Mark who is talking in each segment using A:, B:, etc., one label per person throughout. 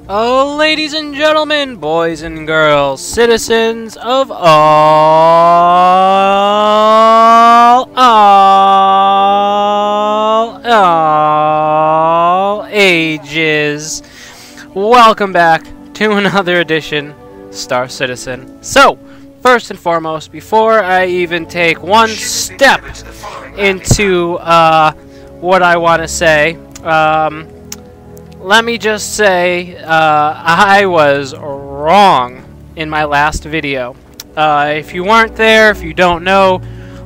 A: Oh, ladies and gentlemen, boys and girls, citizens of all ages, welcome back to another edition Star Citizen. So, first and foremost, before I even take one step into what I want to say, let me just say I was wrong in my last video. If you weren't there, if you don't know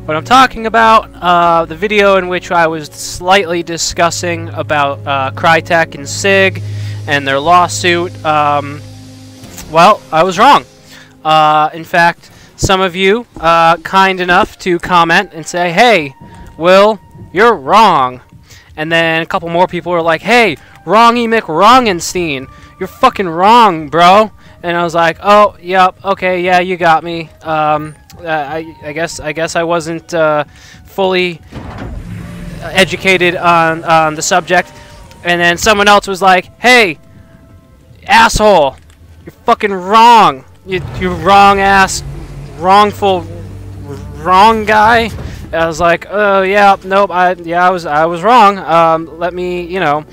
A: what I'm talking about, the video in which I was slightly discussing about CryTek and CIG and their lawsuit, well, I was wrong. In fact, some of you kind enough to comment and say, "Hey, Will, you're wrong." And then a couple more people were like, "Hey, Wrongy McWrongenstein, you're fucking wrong, bro." And I was like, "Oh, yep, okay, yeah, you got me." I guess I wasn't fully educated on the subject. And then someone else was like, "Hey, asshole, you're fucking wrong. You wrong ass, wrongful, wrong guy." I was like, "Oh yeah, nope, I was wrong. Let me, you know."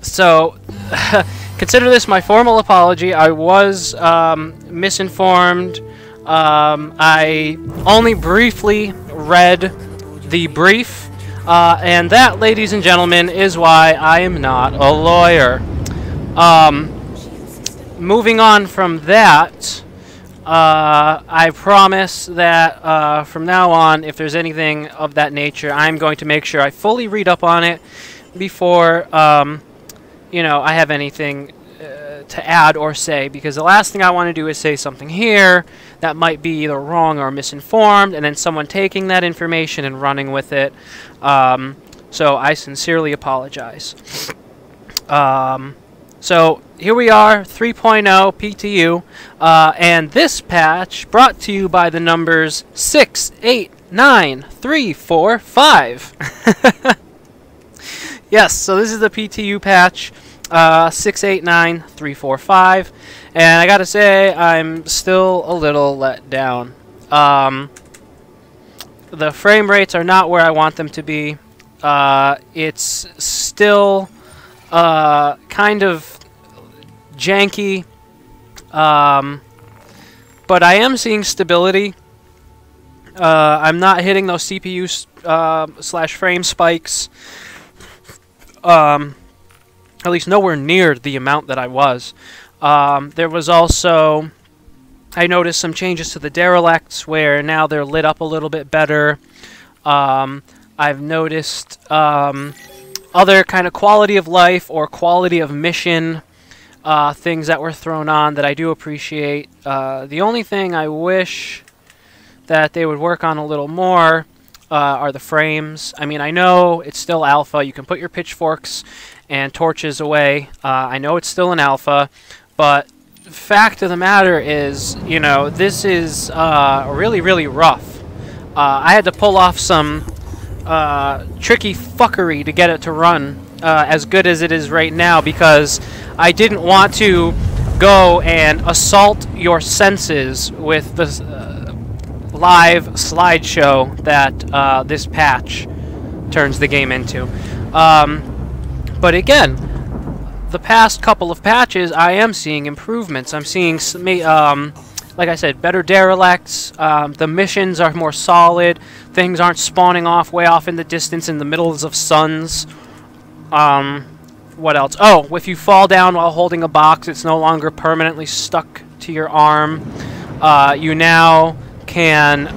A: So consider this my formal apology. I was misinformed. I only briefly read the brief, and that, ladies and gentlemen, is why I am not a lawyer. Moving on from that, I promise that from now on, if there's anything of that nature, I'm going to make sure I fully read up on it before, you know, I have anything to add or say, because the last thing I want to do is say something here that might be either wrong or misinformed, and then someone taking that information and running with it. So I sincerely apologize. So here we are, 3.0 PTU, and this patch brought to you by the numbers 689345. Yes, so this is the PTU patch 689345, and I gotta say I'm still a little let down. The frame rates are not where I want them to be. It's still kind of janky, but I am seeing stability. I'm not hitting those CPU slash frame spikes, at least nowhere near the amount that I was. There was also, I noticed some changes to the derelicts where now they're lit up a little bit better. I've noticed other kind of quality of life or quality of mission things that were thrown on that I do appreciate. The only thing I wish that they would work on a little more are the frames. I mean, I know it's still alpha. You can put your pitchforks and torches away. I know it's still an alpha, but fact of the matter is, you know, this is really, really rough. I had to pull off some tricky fuckery to get it to run as good as it is right now, because I didn't want to go and assault your senses with the live slideshow that this patch turns the game into. But again, the past couple of patches, I am seeing improvements. I'm seeing, like I said, better derelicts. The missions are more solid. Things aren't spawning off way off in the distance in the middles of suns. What else? Oh, if you fall down while holding a box, it's no longer permanently stuck to your arm. You now can,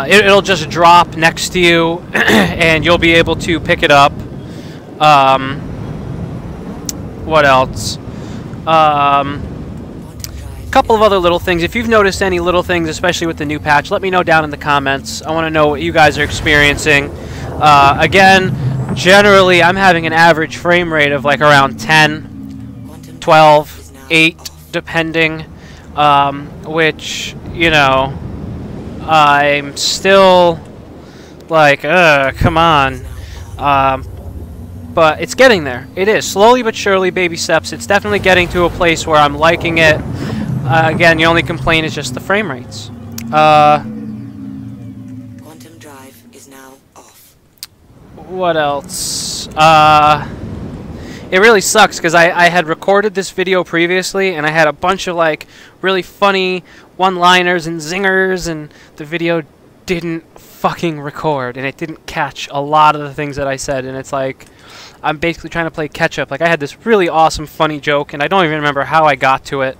A: it'll just drop next to you, and you'll be able to pick it up. What else? Couple of other little things. If you've noticed any little things, especially with the new patch, let me know down in the comments. I want to know what you guys are experiencing. Again, generally, I'm having an average frame rate of like around 10, 12, 8, depending, which, you know, I'm still like, come on. but it's getting there. It is. Slowly but surely, baby steps. It's definitely getting to a place where I'm liking it. Again, the only complaint is just the frame rates.
B: Quantum drive is now off.
A: What else? It really sucks because I had recorded this video previously and I had a bunch of like really funny one-liners and zingers, and the video didn't fucking record and it didn't catch a lot of the things that I said, and it's like I'm basically trying to play catch up. Like I had this really awesome funny joke and I don't even remember how I got to it.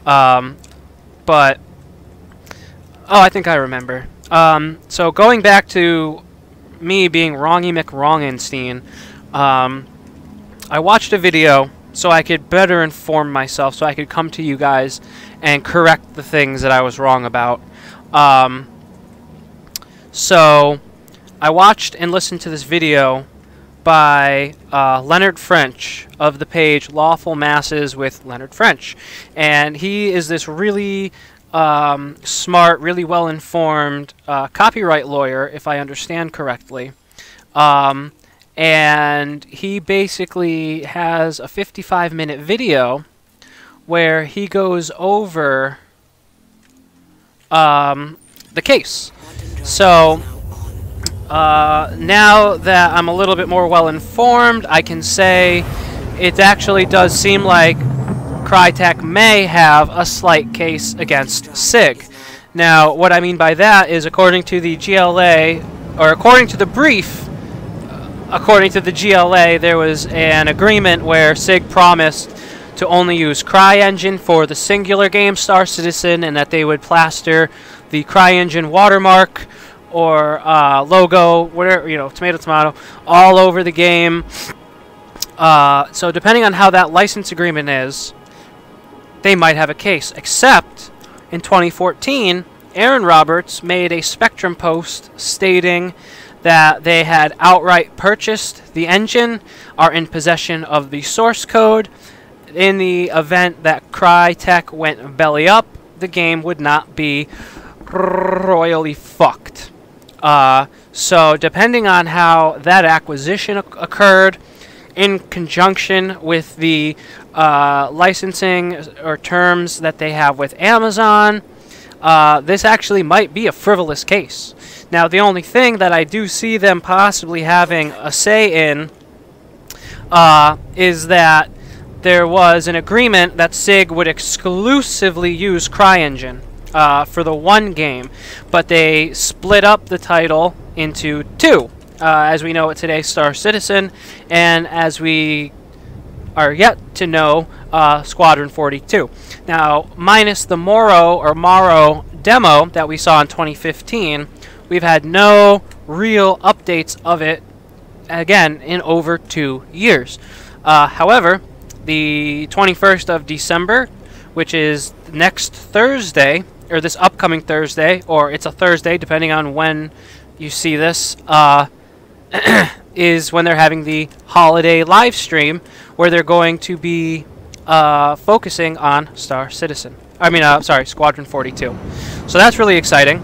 A: But I think I remember. So going back to me being Wrongy McWrongenstein, I watched a video so I could better inform myself, so I could come to you guys and correct the things that I was wrong about. So I watched and listened to this video by Leonard French of the page Lawful Masses with Leonard French. And he is this really smart, really well-informed copyright lawyer, if I understand correctly. And he basically has a 55-minute video where he goes over the case. So now that I'm a little bit more well-informed, I can say it actually does seem like CryTek may have a slight case against CIG. Now, what I mean by that is, according to the GLA, or according to the brief, according to the GLA, there was an agreement where CIG promised to only use CryEngine for the singular game Star Citizen, and that they would plaster the CryEngine watermark or logo, whatever, you know, tomato, tomato, all over the game. So depending on how that license agreement is, they might have a case. Except, in 2014, Aaron Roberts made a Spectrum post stating that they had outright purchased the engine, are in possession of the source code. In the event that CryTek went belly up, the game would not be royally fucked. So depending on how that acquisition occurred, in conjunction with the licensing or terms that they have with Amazon, this actually might be a frivolous case. Now, the only thing that I do see them possibly having a say in is that there was an agreement that CIG would exclusively use CryEngine for the one game, but they split up the title into two. As we know it today, Star Citizen, and as we are yet to know, Squadron 42. Now, minus the Morrow demo that we saw in 2015, we've had no real updates of it, again, in over 2 years. However, the 21st of December, which is next Thursday, or this upcoming Thursday, or it's a Thursday, depending on when you see this, is when they're having the holiday live stream where they're going to be focusing on Star Citizen. I mean, sorry, Squadron 42. So that's really exciting.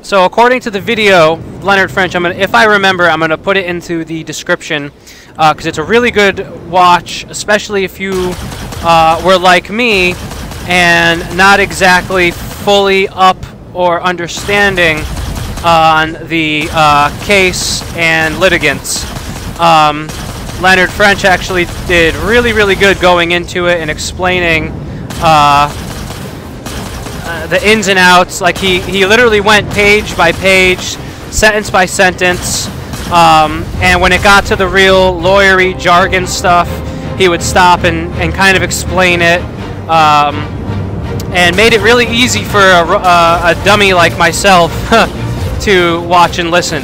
A: So according to the video, Leonard French, if I remember, I'm gonna put it into the description because it's a really good watch, especially if you were like me and not exactly fully up or understanding on the case and litigants. Leonard French actually did really good going into it and explaining the ins and outs. Like he literally went page by page, sentence by sentence, and when it got to the real lawyery jargon stuff, he would stop and kind of explain it. And made it really easy for a dummy like myself to watch and listen.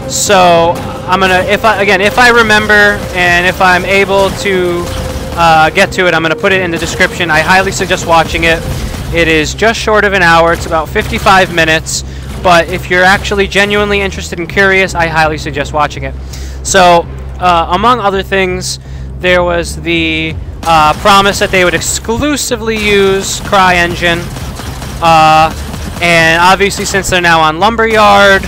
A: So I'm gonna, if I remember and if I'm able to get to it, I'm gonna put it in the description. I highly suggest watching it. It is just short of an hour. It's about 55 minutes. But if you're actually genuinely interested and curious, I highly suggest watching it. So among other things, there was the promise that they would exclusively use CryEngine. And obviously, since they're now on Lumberyard,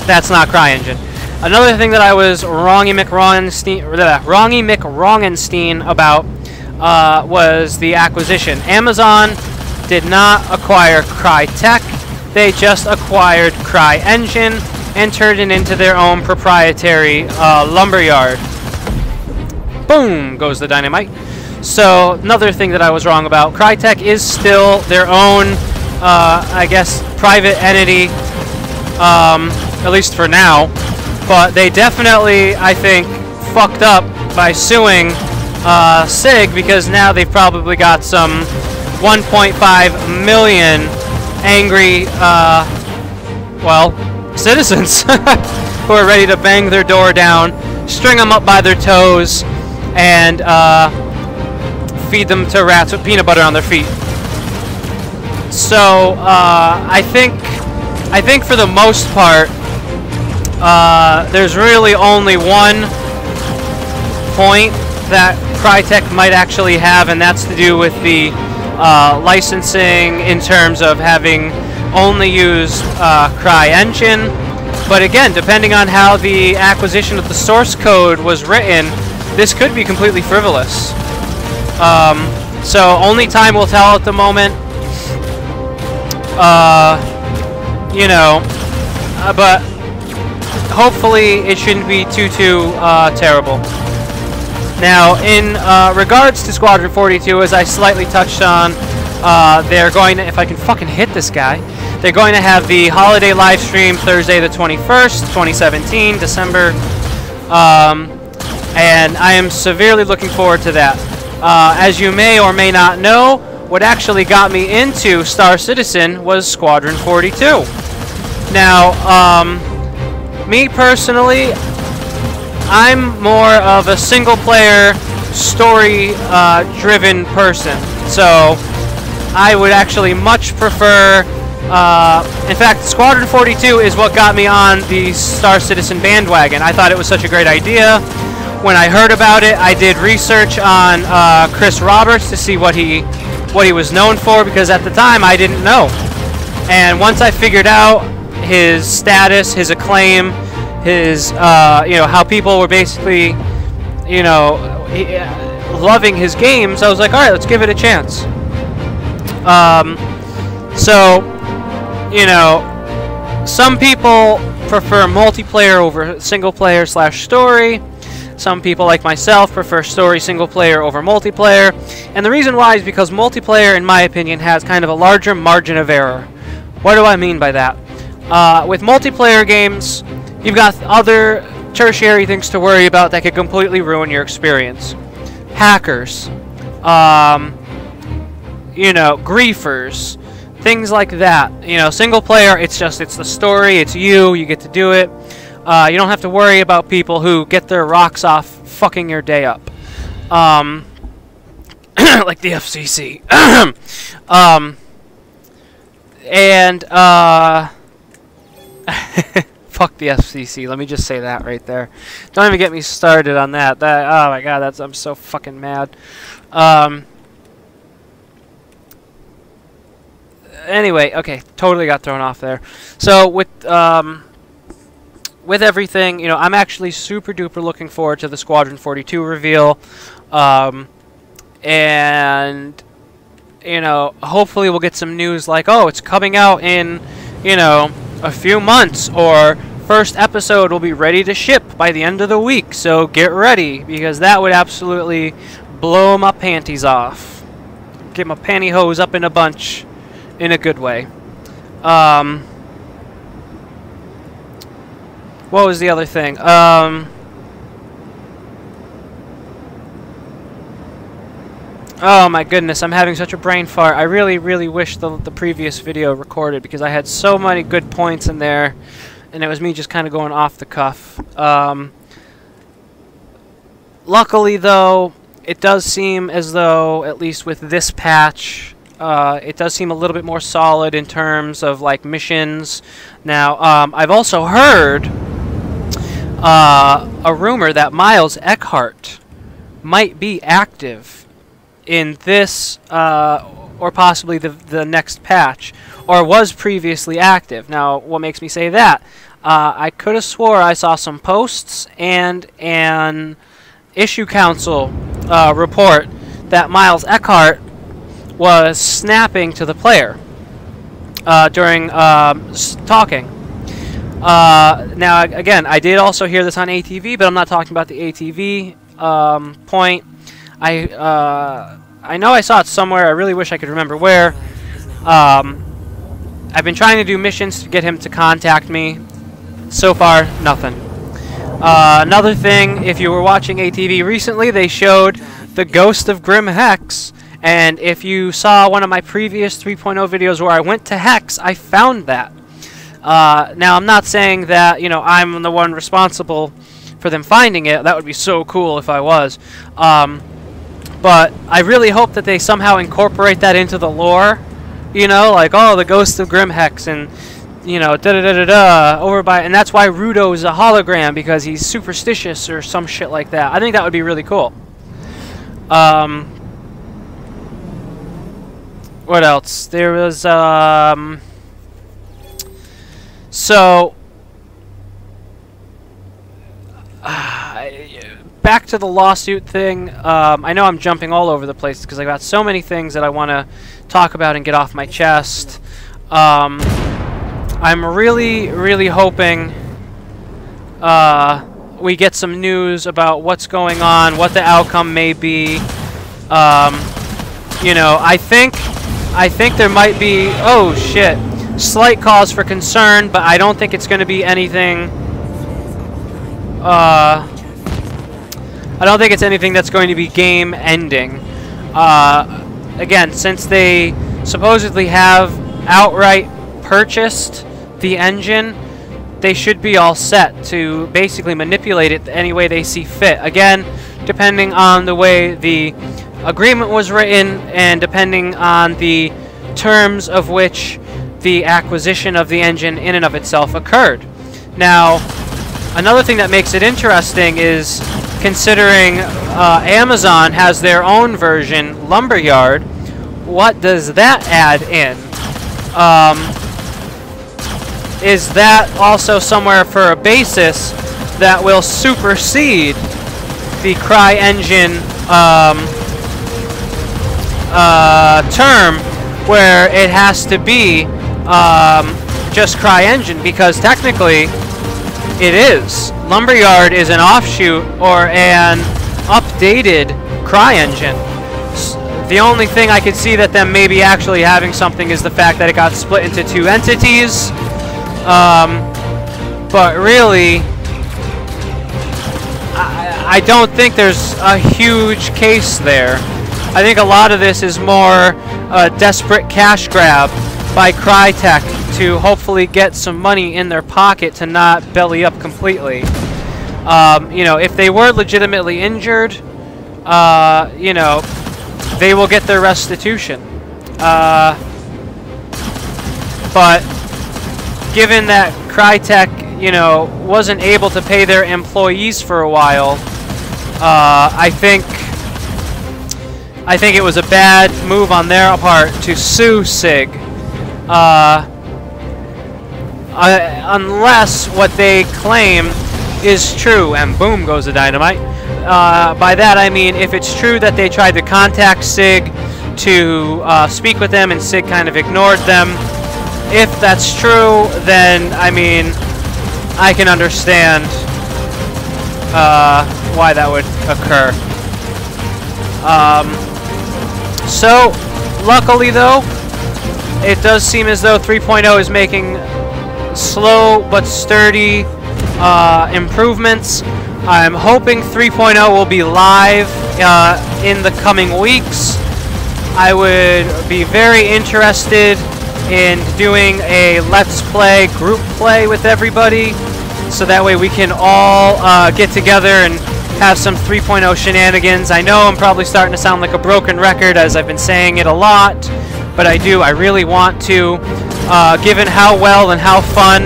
A: that's not CryEngine. Another thing that I was Wrongy McWrongenstein about was the acquisition. Amazon did not acquire CryTek. They just acquired CryEngine and turned it into their own proprietary Lumberyard. Boom goes the dynamite. So another thing that I was wrong about, CryTek is still their own, I guess, private entity, at least for now. But they definitely, I think, fucked up by suing CIG, because now they've probably got some 1.5 million angry, well, citizens who are ready to bang their door down, string them up by their toes, and feed them to rats with peanut butter on their feet. So I think for the most part, there's really only one point that CryTek might actually have, and that's to do with the licensing in terms of having only used CryEngine. But again, depending on how the acquisition of the source code was written, this could be completely frivolous. So only time will tell at the moment. You know, but hopefully it shouldn't be too terrible. Now, in regards to Squadron 42, as I slightly touched on, they're going to, if I can fucking hit this guy, they're going to have the holiday live stream Thursday the 21st, 2017, December, and I am severely looking forward to that. As you may or may not know, what actually got me into Star Citizen was Squadron 42. Now, me personally, I'm more of a single-player, story-driven person. So, I would actually much prefer... in fact, Squadron 42 is what got me on the Star Citizen bandwagon. I thought it was such a great idea. When I heard about it, I did research on Chris Roberts to see what he was known for, because at the time I didn't know. And once I figured out his status, his acclaim, his, you know, how people were basically, you know, loving his games, I was like, alright, let's give it a chance. So, you know, some people prefer multiplayer over single-player / story. Some people, like myself, prefer story single-player over multiplayer. And the reason why is because multiplayer, in my opinion, has kind of a larger margin of error. What do I mean by that? With multiplayer games, you've got other tertiary things to worry about that could completely ruin your experience. Hackers, you know, griefers, things like that. You know, single player, it's the story, it's you get to do it. You don't have to worry about people who get their rocks off fucking your day up. Like the FCC. Fuck the FCC. Let me just say that right there. Don't even get me started on that. Oh my god, I'm so fucking mad. Anyway, okay, totally got thrown off there. So with everything, you know, I'm actually super duper looking forward to the Squadron 42 reveal. And you know, hopefully we'll get some news like, oh, it's coming out in, you know, a few months, or first episode will be ready to ship by the end of the week, so get ready, because that would absolutely blow my panties off. Get my pantyhose up in a bunch, in a good way. What was the other thing? Oh my goodness, I'm having such a brain fart. I really, really wish the previous video recorded, because I had so many good points in there, and it was me just kind of going off the cuff. Luckily, though, it does seem as though, at least with this patch, it does seem a little bit more solid in terms of, like, missions. Now, I've also heard a rumor that Miles Eckhart might be active in this or possibly the next patch, or was previously active. Now, what makes me say that? I could have swore I saw some posts and an issue council report that Miles Eckhart was snapping to the player during talking. Now, again, I did also hear this on ATV, but I'm not talking about the ATV point. I know I saw it somewhere. I really wish I could remember where. I've been trying to do missions to get him to contact me. So far, nothing. Another thing, if you were watching ATV recently, they showed the Ghost of Grim Hex. And if you saw one of my previous 3.0 videos where I went to Hex, I found that. Now, I'm not saying that, you know, I'm the one responsible for them finding it. That would be so cool if I was. But I really hope that they somehow incorporate that into the lore. You know, like, oh, the Ghost of Grim Hex, and, you know, da-da-da-da-da, over by... And that's why Rudo is a hologram, because he's superstitious or some shit like that. I think that would be really cool. What else? There was, so... back to the lawsuit thing. I know I'm jumping all over the place because I got so many things that I want to talk about and get off my chest. I'm really, really hoping we get some news about what's going on, what the outcome may be. You know, I think there might be, oh shit, slight cause for concern, but I don't think it's going to be anything. I don't think it's anything that's going to be game-ending. Again, since they supposedly have outright purchased the engine, they should be all set to basically manipulate it any way they see fit. Again, depending on the way the agreement was written and depending on the terms of which the acquisition of the engine in and of itself occurred. Now, another thing that makes it interesting is considering Amazon has their own version, Lumberyard, what does that add in? Is that also somewhere for a basis that will supersede the CryEngine term, where it has to be just CryEngine? Because technically it is. Lumberyard is an offshoot or an updated CryEngine. The only thing I could see that them maybe actually having something is the fact that it got split into two entities. But really, I don't think there's a huge case there. I think a lot of this is more a desperate cash grab by CryTek to hopefully get some money in their pocket to not belly up completely. You know, if they were legitimately injured, you know, they will get their restitution. But given that CryTek, you know, wasn't able to pay their employees for a while, I think it was a bad move on their part to sue CIG. Unless what they claim is true, and boom goes the dynamite. By that I mean, if it's true that they tried to contact CIG to speak with them and CIG kind of ignored them, if that's true, then I mean, I can understand why that would occur. So, luckily though, it does seem as though 3.0 is making slow but sturdy improvements. I'm hoping 3.0 will be live in the coming weeks. I would be very interested in doing a Let's Play group play with everybody, so that way we can all get together and have some 3.0 shenanigans. I know I'm probably starting to sound like a broken record, as I've been saying it a lot, but I really want to, given how well and how fun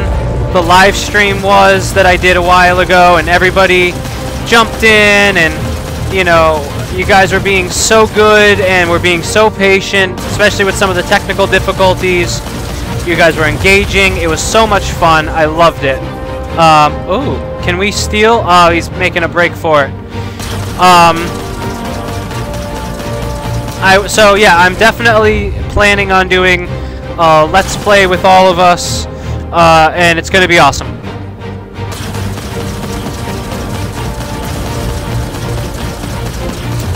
A: the live stream was that I did a while ago, and everybody jumped in, and you know, You guys were being so good and were being so patient, especially with some of the technical difficulties. You guys were engaging. It was so much fun. I loved it. Ooh, can we steal? Oh, he's making a break for it. So yeah, I'm definitely planning on doing Let's Play with all of us, and it's going to be awesome.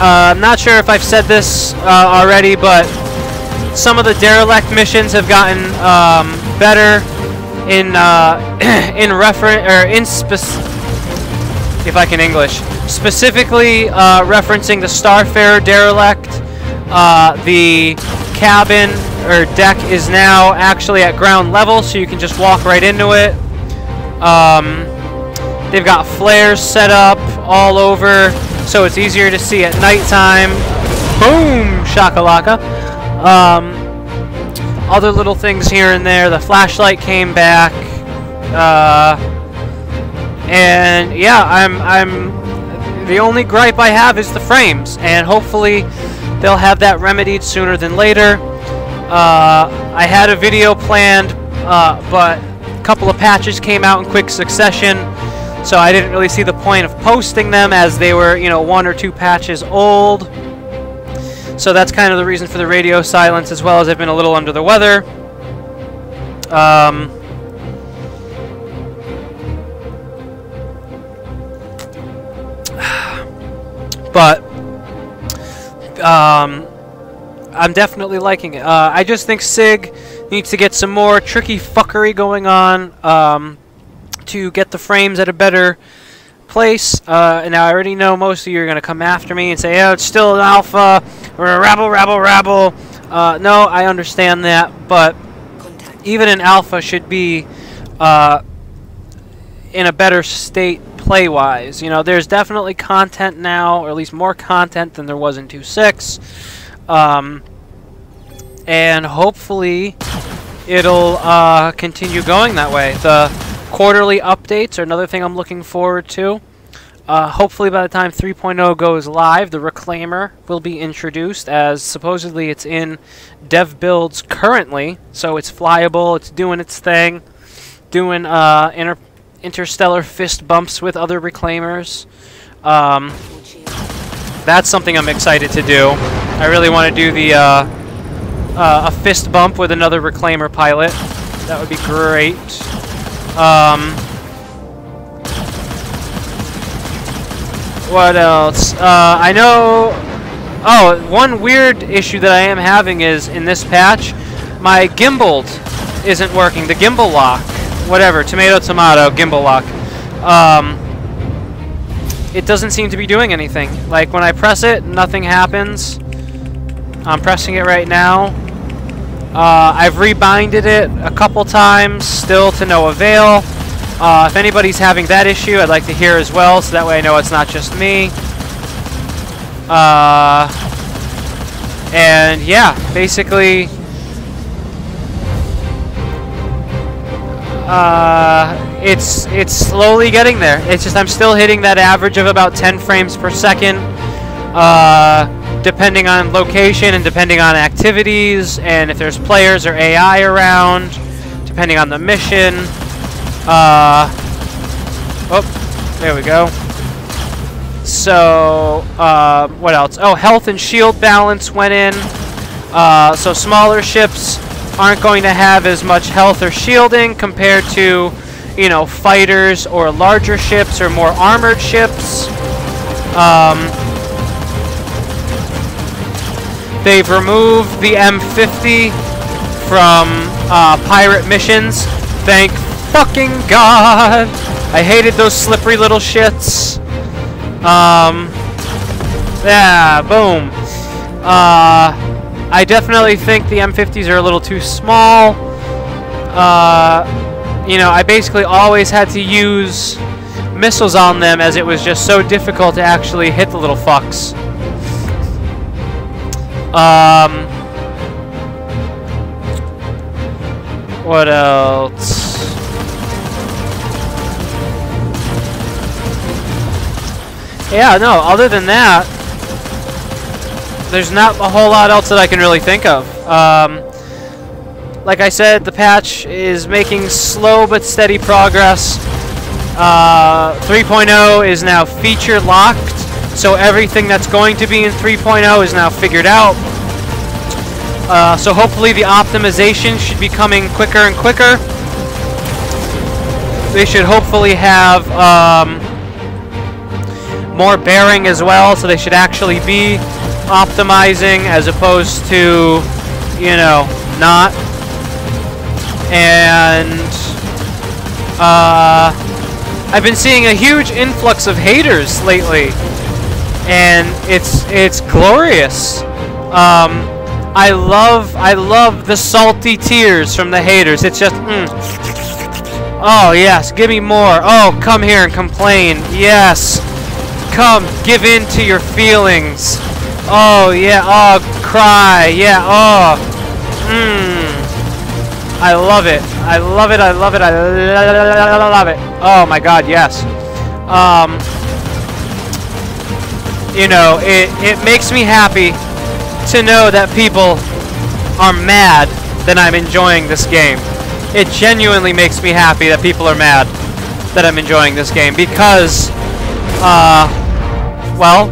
A: I'm not sure if I've said this already, but some of the derelict missions have gotten better in if I can English, specifically referencing the Starfarer derelict. The cabin or deck is now actually at ground level, so you can just walk right into it. They've got flares set up all over, so it's easier to see at nighttime. Boom! Shakalaka. Other little things here and there. The flashlight came back. And yeah, I'm the only gripe I have is the frames, and hopefully they'll have that remedied sooner than later. I had a video planned, but a couple of patches came out in quick succession, so I didn't really see the point of posting them as they were, you know, 1 or 2 patches old. So that's kind of the reason for the radio silence, as well as I've been a little under the weather. But I'm definitely liking it. I just think CIG needs to get some more tricky fuckery going on to get the frames at a better place. And I already know most of you are going to come after me and say, oh, it's still an alpha, or a rabble. No, I understand that, but even an alpha should be in a better state play-wise. You know, there's definitely content now, or at least more content than there was in 2.6. And hopefully it'll continue going that way. The quarterly updates are another thing I'm looking forward to. Hopefully by the time 3.0 goes live, the Reclaimer will be introduced, as supposedly it's in dev builds currently, so it's flyable, it's doing its thing, doing interstellar fist bumps with other Reclaimers. That's something I'm excited to do. I really want to do the a fist bump with another Reclaimer pilot. That would be great. What else? I know... Oh, one weird issue that I am having is, in this patch, my gimbal isn't working. The gimbal lock. Whatever. Tomato, gimbal lock. It doesn't seem to be doing anything. Like, when I press it, nothing happens. I'm pressing it right now. I've rebinded it a couple times, still to no avail. If anybody's having that issue, I'd like to hear as well, so that way I know it's not just me. And yeah, basically, it's slowly getting there. It's just I'm still hitting that average of about 10 frames per second, depending on location and depending on activities, and if there's players or AI around, depending on the mission. Oh, there we go. So, what else? Oh, health and shield balance went in. So smaller ships aren't going to have as much health or shielding compared to, you know, fighters or larger ships or more armored ships. They've removed the M50 from pirate missions. Thank fucking God! I hated those slippery little shits. Yeah, boom. I definitely think the M50s are a little too small. You know, I basically always had to use missiles on them, as it was just so difficult to actually hit the little fucks. What else? Yeah, no, other than that, there's not a whole lot else that I can really think of. Like I said, the patch is making slow but steady progress. 3.0 is now feature locked, so everything that's going to be in 3.0 is now figured out. So hopefully the optimization should be coming quicker and quicker. They should hopefully have more bearing as well, so they should actually be optimizing as opposed to, you know, not. And I've been seeing a huge influx of haters lately, and it's glorious. I love the salty tears from the haters. It's just, oh yes, give me more. Oh, come here and complain. Yes, come, give in to your feelings. Oh yeah, oh, cry. Yeah, oh, I love it. I love it. I love it. I love it. Oh my God, yes. You know, it makes me happy to know that people are mad that I'm enjoying this game. It genuinely makes me happy that people are mad that I'm enjoying this game because, well,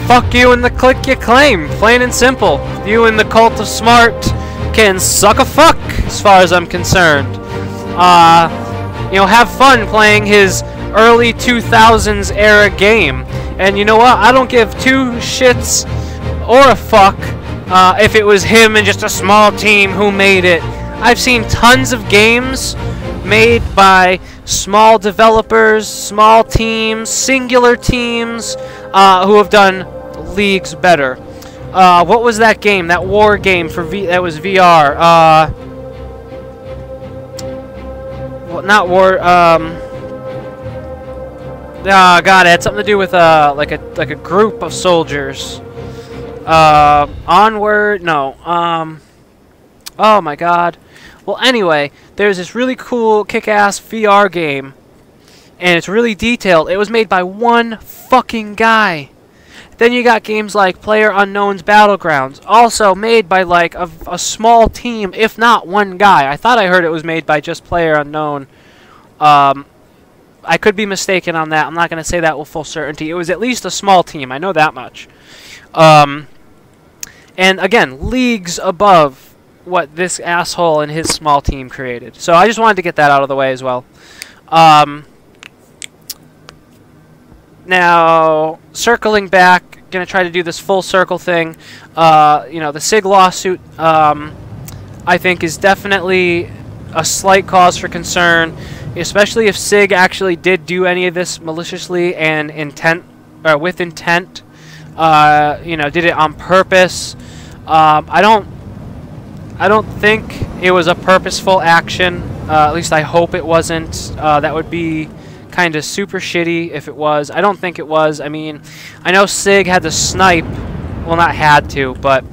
A: fuck you and the click you claim. Plain and simple. You and the cult of smart can suck a fuck as far as I'm concerned. You know, have fun playing his early 2000s era game. And you know what? I don't give two shits or a fuck if it was him and just a small team who made it. I've seen tons of games made by small developers, small teams, singular teams who have done leagues better. What was that game? That war game for that was VR. Well, not war. God, it had something to do with like a group of soldiers. Onward. No. Oh my God. Well, anyway, there's this really cool, kick-ass VR game, and it's really detailed. It was made by one fucking guy. Then you got games like PlayerUnknown's Battlegrounds, also made by like a small team, if not one guy. I thought I heard it was made by just PlayerUnknown. I could be mistaken on that. I'm not going to say that with full certainty. It was at least a small team. I know that much. And again, leagues above what this asshole and his small team created. So I just wanted to get that out of the way as well. Now, circling back, going to try to do this full circle thing. You know, the CIG lawsuit, I think, is definitely a slight cause for concern, especially if CIG actually did do any of this maliciously and with intent. You know, did it on purpose. I don't think it was a purposeful action. At least I hope it wasn't. That would be kind of super shitty if it was. I don't think it was. I mean, I know CIG had to snipe. Well, not had to, but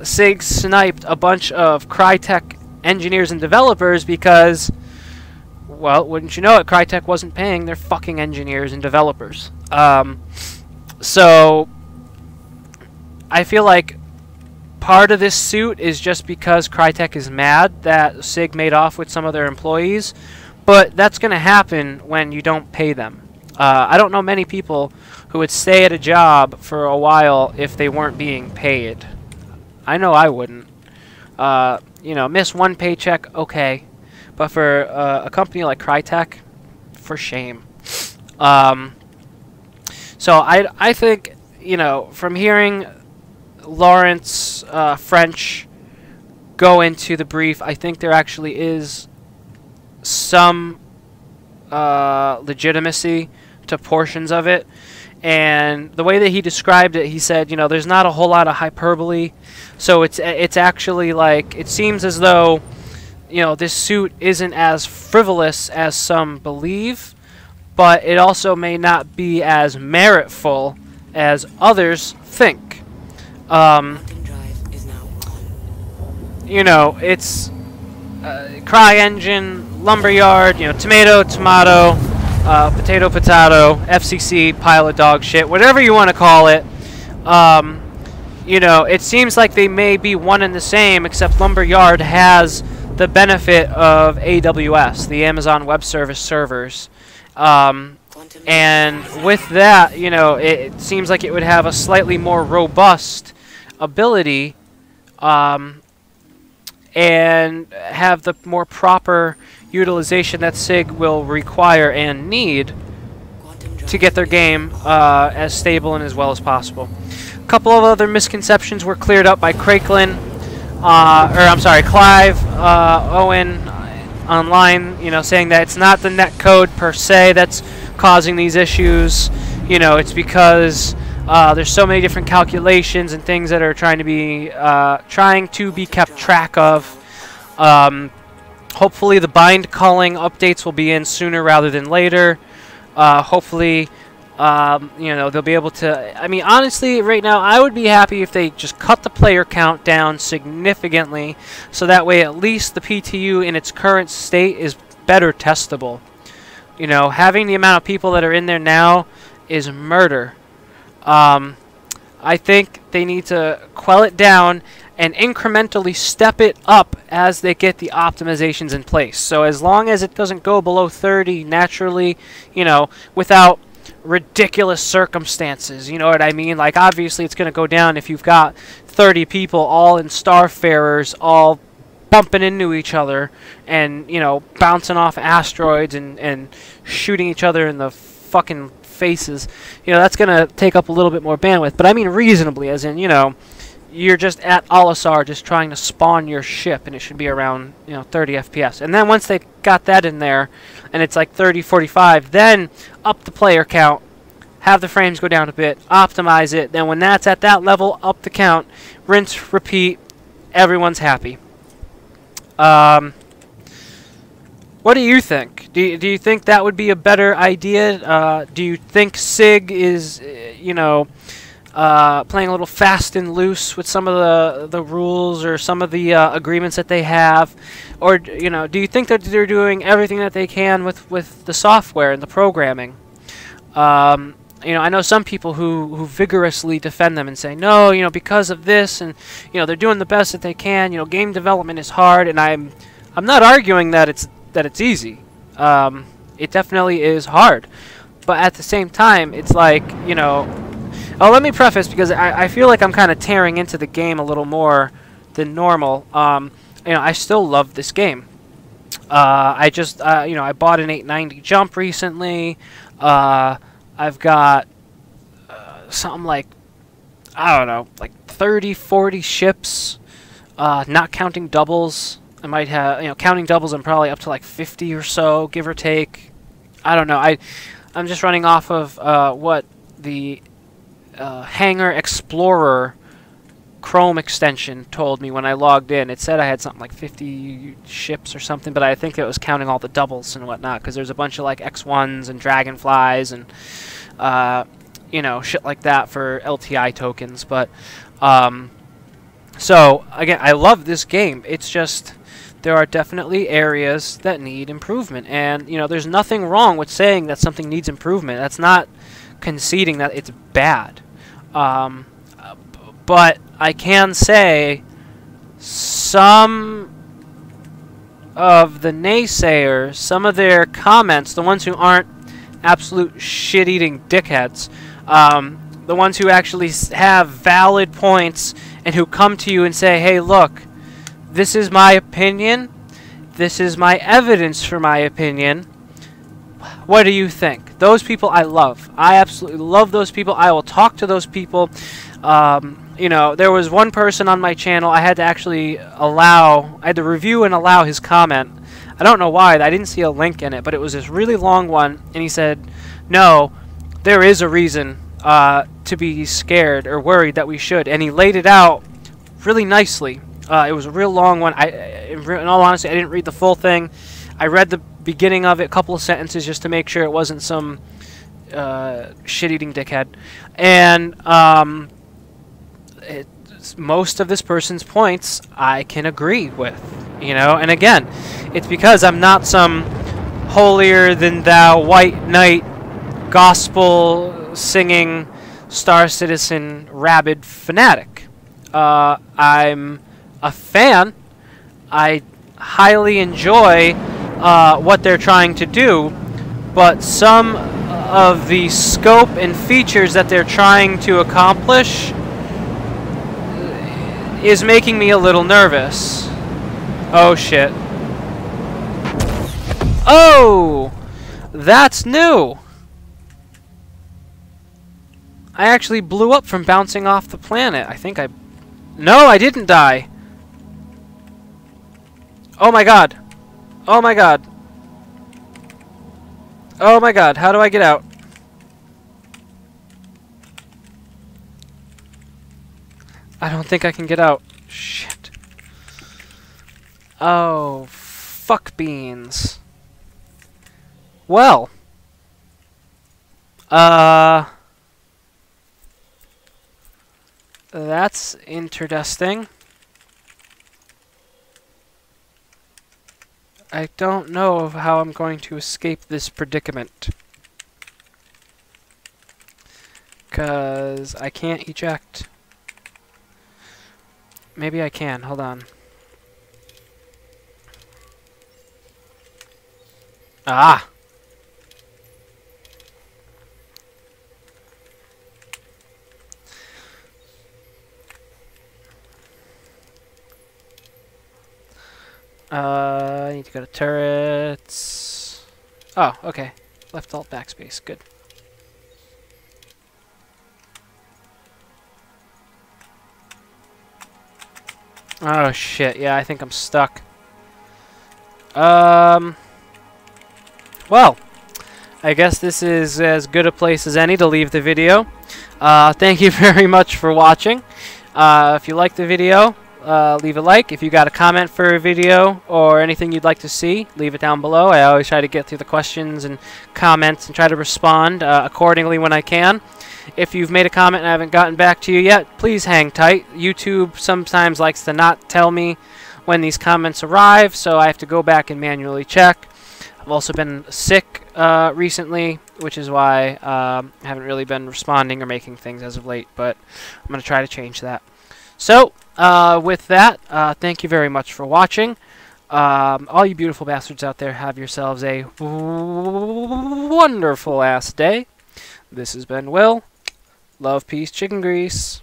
A: CIG sniped a bunch of CryTek engineers and developers because, well, wouldn't you know it, CryTek wasn't paying their fucking engineers and developers. So I feel like part of this suit is just because CryTek is mad that CIG made off with some of their employees, but that's going to happen when you don't pay them. I don't know many people who would stay at a job for a while if they weren't being paid. I know I wouldn't. You know, miss one paycheck, okay, but for a company like CryTek, for shame. So I think, you know, from hearing Lawrence French go into the brief, I think there actually is some legitimacy to portions of it. And the way that he described it, he said, you know, there's not a whole lot of hyperbole. So it's actually like, it seems as though, you know, this suit isn't as frivolous as some believe, but it also may not be as meritful as others think. You know, it's CryEngine, Lumberyard, you know, tomato, tomato, potato, potato, FCC, pile of dog shit, whatever you want to call it. you know, it seems like they may be one and the same, except Lumberyard has the benefit of AWS, the Amazon Web Service servers. And with that, you know, it seems like it would have a slightly more robust ability and have the more proper utilization that CIG will require and need to get their game as stable and as well as possible. A couple of other misconceptions were cleared up by Clive Owen online, you know, saying that it's not the netcode per se that's causing these issues. You know, it's because there's so many different calculations and things that are trying to be kept track of. Hopefully the bind culling updates will be in sooner rather than later. Hopefully, you know, they'll be able to... I mean, honestly, right now, I would be happy if they just cut the player count down significantly, so that way at least the PTU in its current state is better testable. You know, having the amount of people that are in there now is murder. I think they need to quell it down and incrementally step it up as they get the optimizations in place. So as long as it doesn't go below 30 naturally, you know, without ridiculous circumstances, you know what I mean? Like, obviously it's going to go down if you've got 30 people all in Starfarers, all bumping into each other and, you know, bouncing off asteroids and shooting each other in the fucking faces. You know, that's going to take up a little bit more bandwidth. But I mean reasonably, as in, you know, you're just at Olisar just trying to spawn your ship, and it should be around, you know, 30 FPS. And then once they got that in there, and it's like 30, 45, then up the player count, have the frames go down a bit, optimize it, then when that's at that level, up the count, rinse, repeat, everyone's happy. What do you think? Do you think that would be a better idea? Do you think CIG is, you know, playing a little fast and loose with some of the rules or some of the agreements that they have? Or, you know, do you think that they're doing everything that they can with the software and the programming? You know, I know some people who vigorously defend them and say, no, you know, because of this, and, you know, they're doing the best that they can. You know, game development is hard, and I'm not arguing that it's easy. It definitely is hard. But at the same time, it's like, you know... Oh, let me preface, because I feel like I'm kind of tearing into the game a little more than normal. You know, I still love this game. I just, you know, I bought an 890 jump recently. I've got something like, I don't know, like 30, 40 ships, not counting doubles. I might have, you know, counting doubles, I'm probably up to like 50 or so, give or take. I don't know. I'm just running off of what the Hangar Explorer Chrome extension told me when I logged in. It said I had something like 50 ships or something, but I think it was counting all the doubles and whatnot, because there's a bunch of like X1s and Dragonflies and you know, shit like that for LTI tokens. But so again, I love this game. It's just there are definitely areas that need improvement, and you know, there's nothing wrong with saying that something needs improvement. That's not conceding that it's bad. But I can say some of the naysayers, some of their comments, the ones who aren't absolute shit-eating dickheads, the ones who actually have valid points and who come to you and say, hey, look, this is my opinion, this is my evidence for my opinion, what do you think? Those people I love. I absolutely love those people. I will talk to those people. You know, there was one person on my channel I had to actually I had to review and allow his comment. I don't know why. I didn't see a link in it, but it was this really long one, and he said, no, there is a reason to be scared or worried that we should, and he laid it out really nicely. It was a real long one. In all honesty, I didn't read the full thing. I read the beginning of it, a couple of sentences, just to make sure it wasn't some shit-eating dickhead. And most of this person's points I can agree with, you know. And again, it's because I'm not some holier-than-thou white knight gospel-singing Star Citizen rabid fanatic. I'm a fan. I highly enjoy what they're trying to do, but some of the scope and features that they're trying to accomplish is making me a little nervous. Oh shit. Oh! That's new! I actually blew up from bouncing off the planet. I think I... No, I didn't die! Oh my god! Oh my god! Oh my god, how do I get out? I don't think I can get out. Shit. Oh, fuck beans. Well. That's interesting. I don't know how I'm going to escape this predicament. 'Cause I can't eject. Maybe I can. Hold on. Ah! I need to go to turrets. Oh, okay. Left alt backspace. Good. Oh shit, yeah, I think I'm stuck. Well, I guess this is as good a place as any to leave the video. Thank you very much for watching. If you liked the video, leave a like. If you got a comment for a video or anything you'd like to see, leave it down below. I always try to get through the questions and comments and try to respond accordingly when I can. If you've made a comment and I haven't gotten back to you yet, please hang tight. YouTube sometimes likes to not tell me when these comments arrive, so I have to go back and manually check. I've also been sick recently, which is why I haven't really been responding or making things as of late, but I'm going to try to change that. So, with that, thank you very much for watching. All you beautiful bastards out there, have yourselves a wonderful ass day. This has been Will. Love, peace, chicken grease.